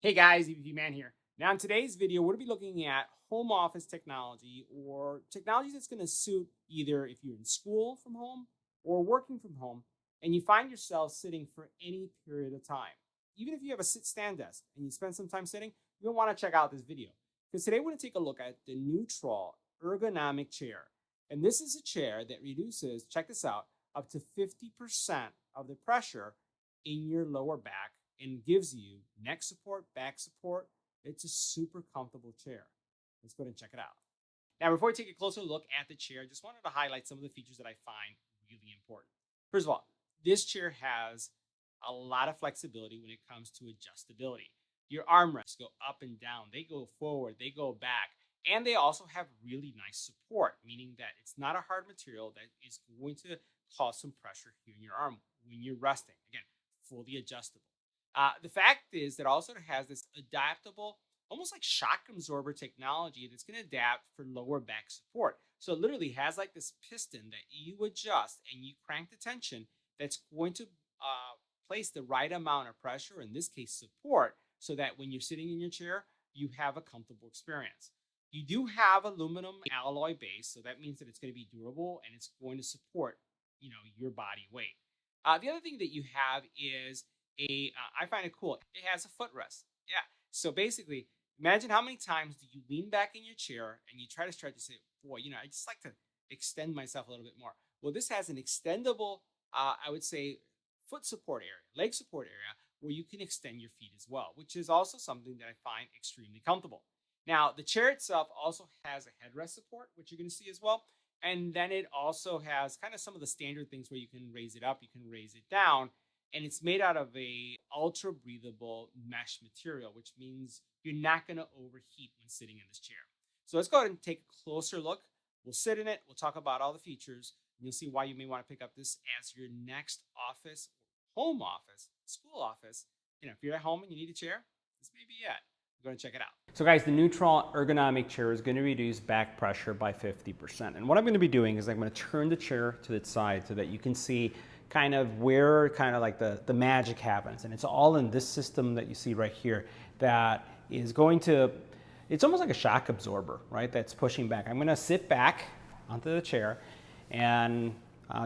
Hey guys, EVP Man here. Now in today's video, we're going to be looking at home office technology or technology that's going to suit either if you're in school from home or working from home and you find yourself sitting for any period of time. Even if you have a sit-stand desk and you spend some time sitting, you'll want to check out this video because today we're going to take a look at the Newtral ergonomic chair. And this is a chair that reduces, check this out, up to 50% of the pressure in your lower back and gives you neck support, back support. It's a super comfortable chair. Let's go ahead and check it out. Now, before we take a closer look at the chair, I just wanted to highlight some of the features that I find really important. First of all, this chair has a lot of flexibility when it comes to adjustability. Your armrests go up and down, they go forward, they go back, and they also have really nice support, meaning that it's not a hard material that is going to cause some pressure here in your arm when you're resting. Again, fully adjustable. The fact is that also it has this adaptable, almost like shock absorber technology that's going to adapt for lower back support. So it literally has like this piston that you adjust and you crank the tension that's going to place the right amount of pressure, in this case support, so that when you're sitting in your chair, you have a comfortable experience. You do have aluminum alloy base, so that means that it's going to be durable and it's going to support, your body weight. The other thing that you have is I find it cool. It has a footrest. Yeah. So basically, imagine how many times do you lean back in your chair and you try to stretch and say, boy, I just like to extend myself a little bit more. Well, this has an extendable, I would say, foot support area, leg support area, where you can extend your feet as well, which is also something that I find extremely comfortable. Now, the chair itself also has a headrest support, which you're going to see as well. And then it also has kind of some of the standard things where you can raise it up, you can raise it down. And it's made out of a ultra breathable mesh material, which means you're not going to overheat when sitting in this chair. So let's go ahead and take a closer look. We'll sit in it. We'll talk about all the features. And you'll see why you may want to pick up this as your next office, home office, school office. If you're at home and you need a chair, this may be it. We're going to check it out. So guys, the Newtral ergonomic chair is going to reduce back pressure by 50%. And what I'm going to be doing is I'm going to turn the chair to its side so that you can see kind of where like the magic happens. And it's all in this system that you see right here that is going to, it's almost like a shock absorber, right? That's pushing back. I'm gonna sit back onto the chair and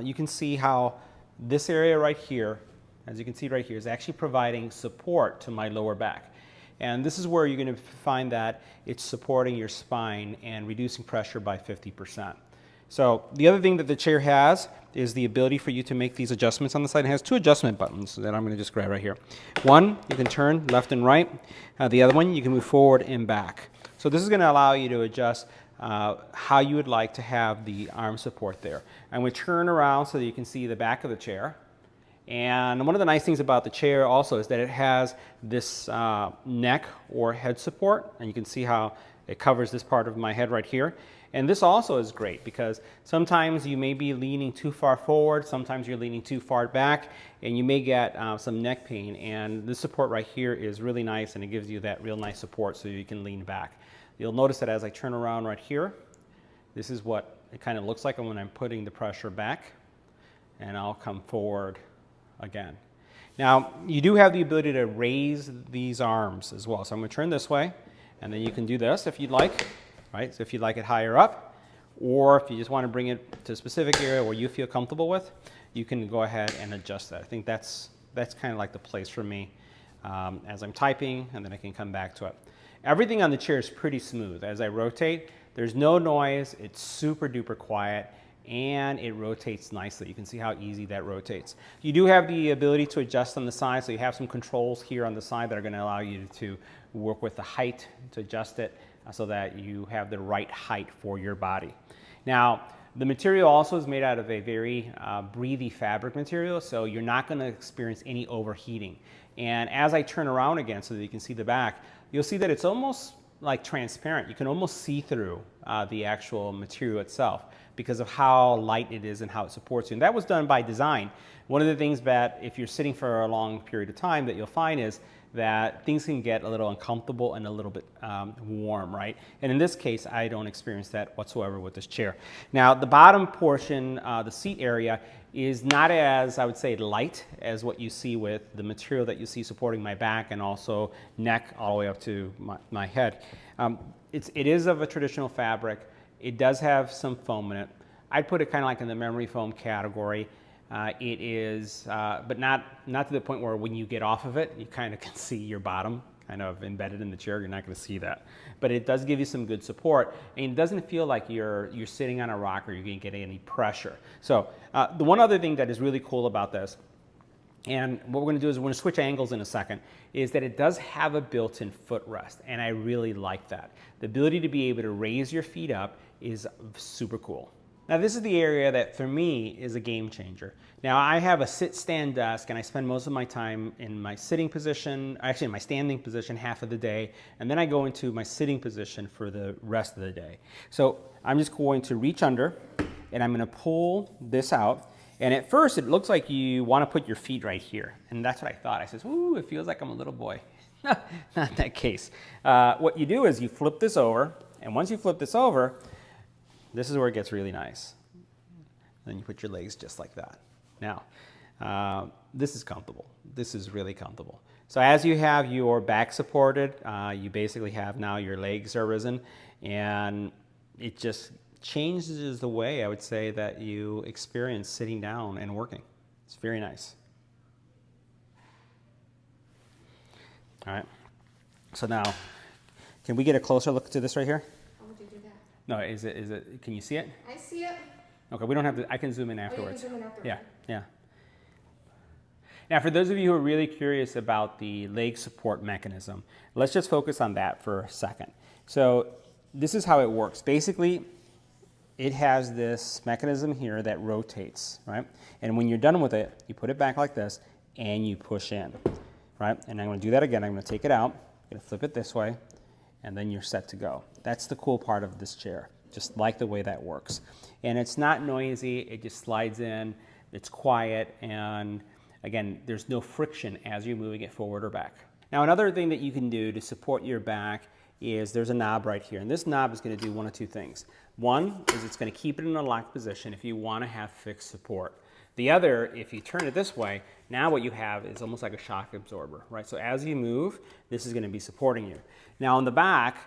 you can see how this area right here, as you can see right here, is actually providing support to my lower back. And this is where you're gonna find that it's supporting your spine and reducing pressure by 50%. So the other thing that the chair has is the ability for you to make these adjustments on the side. It has two adjustment buttons that I'm going to just grab right here. One, you can turn left and right. The other one, you can move forward and back. So this is going to allow you to adjust how you would like to have the arm support there. I'm going to turn around so that you can see the back of the chair. And one of the nice things about the chair also is that it has this neck or head support. And you can see how it covers this part of my head right here. And this also is great because sometimes you may be leaning too far forward, sometimes you're leaning too far back, and you may get some neck pain. And this support right here is really nice, and it gives you that real nice support so you can lean back. You'll notice that as I turn around right here, this is what it kind of looks like when I'm putting the pressure back, and I'll come forward again. Now, you do have the ability to raise these arms as well. So I'm going to turn this way, and then you can do this if you'd like. Right? So if you'd like it higher up, or if you just want to bring it to a specific area where you feel comfortable with, you can go ahead and adjust that. I think that's kind of like the place for me as I'm typing, and then I can come back to it. Everything on the chair is pretty smooth. As I rotate, there's no noise. It's super duper quiet, and it rotates nicely. You can see how easy that rotates. You do have the ability to adjust on the side, so you have some controls here on the side that are going to allow you to work with the height to adjust it, so that you have the right height for your body. Now, the material also is made out of a very breathy fabric material, so you're not going to experience any overheating. And as I turn around again so that you can see the back, you'll see that it's almost like transparent. You can almost see through the actual material itself because of how light it is and how it supports you. And that was done by design. One of the things that if you're sitting for a long period of time that you'll find is that things can get a little uncomfortable and a little bit warm, right? And in this case, I don't experience that whatsoever with this chair. Now, the bottom portion, the seat area, is not as, I would say, light as what you see with the material that you see supporting my back and also neck all the way up to my head. It is of a traditional fabric. It does have some foam in it. I'd put it kind of like in the memory foam category. It is, but not to the point where when you get off of it, you kind of can see your bottom kind of embedded in the chair. You're not going to see that. But it does give you some good support, and it doesn't feel like you're sitting on a rock or you're going to get any pressure. So the one other thing that is really cool about this, and what we're going to do is we're going to switch angles in a second, is that it does have a built-in footrest, and I really like that. The ability to be able to raise your feet up is super cool. Now this is the area that for me is a game changer. Now I have a sit-stand desk and I spend most of my time in my sitting position, actually in my standing position half of the day, and then I go into my sitting position for the rest of the day. So I'm just going to reach under and I'm going to pull this out. And at first it looks like you want to put your feet right here. And that's what I thought. I says, ooh, it feels like I'm a little boy. Not that case. What you do is you flip this over, and once you flip this over, this is where it gets really nice. Then you put your legs just like that. Now, this is comfortable. This is really comfortable. So as you have your back supported, you basically have now your legs are risen, and it just changes the way, I would say, that you experience sitting down and working. It's very nice. All right. So now, can we get a closer look to this right here? How would you do that? No, is it, can you see it? I see it. Okay, we don't have to, I can zoom in afterwards. Oh, you can zoom in afterwards. Yeah, yeah. Now, for those of you who are really curious about the leg support mechanism, let's just focus on that for a second. So this is how it works. Basically, it has this mechanism here that rotates, right? And when you're done with it, you put it back like this and you push in, right? And I'm going to do that again. I'm going to take it out, I'm going to flip it this way, and then you're set to go. That's the cool part of this chair. Just like the way that works. And it's not noisy, it just slides in, it's quiet, and again, there's no friction as you're moving it forward or back. Now another thing that you can do to support your back is there's a knob right here, and this knob is going to do one of two things. One is it's going to keep it in a locked position if you want to have fixed support. The other, if you turn it this way, now what you have is almost like a shock absorber, right? So as you move, this is going to be supporting you. Now on the back,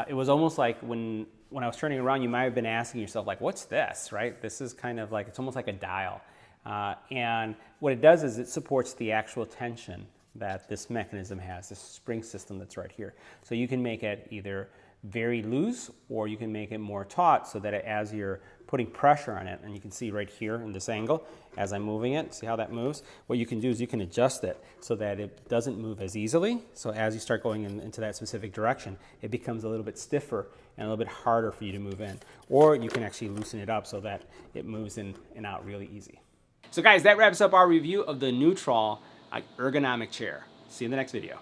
it was almost like when I was turning around, you might have been asking yourself, like, what's this, right? This is kind of like, it's almost like a dial. And what it does is it supports the actual tension that this mechanism has, this spring system that's right here. So you can make it either very loose or you can make it more taut so that as you're putting pressure on it, and you can see right here in this angle, as I'm moving it, see how that moves? What you can do is you can adjust it so that it doesn't move as easily. So as you start going into that specific direction, it becomes a little bit stiffer and a little bit harder for you to move in. Or you can actually loosen it up so that it moves in and out really easy. So guys, that wraps up our review of the Newtral ergonomic chair. See you in the next video.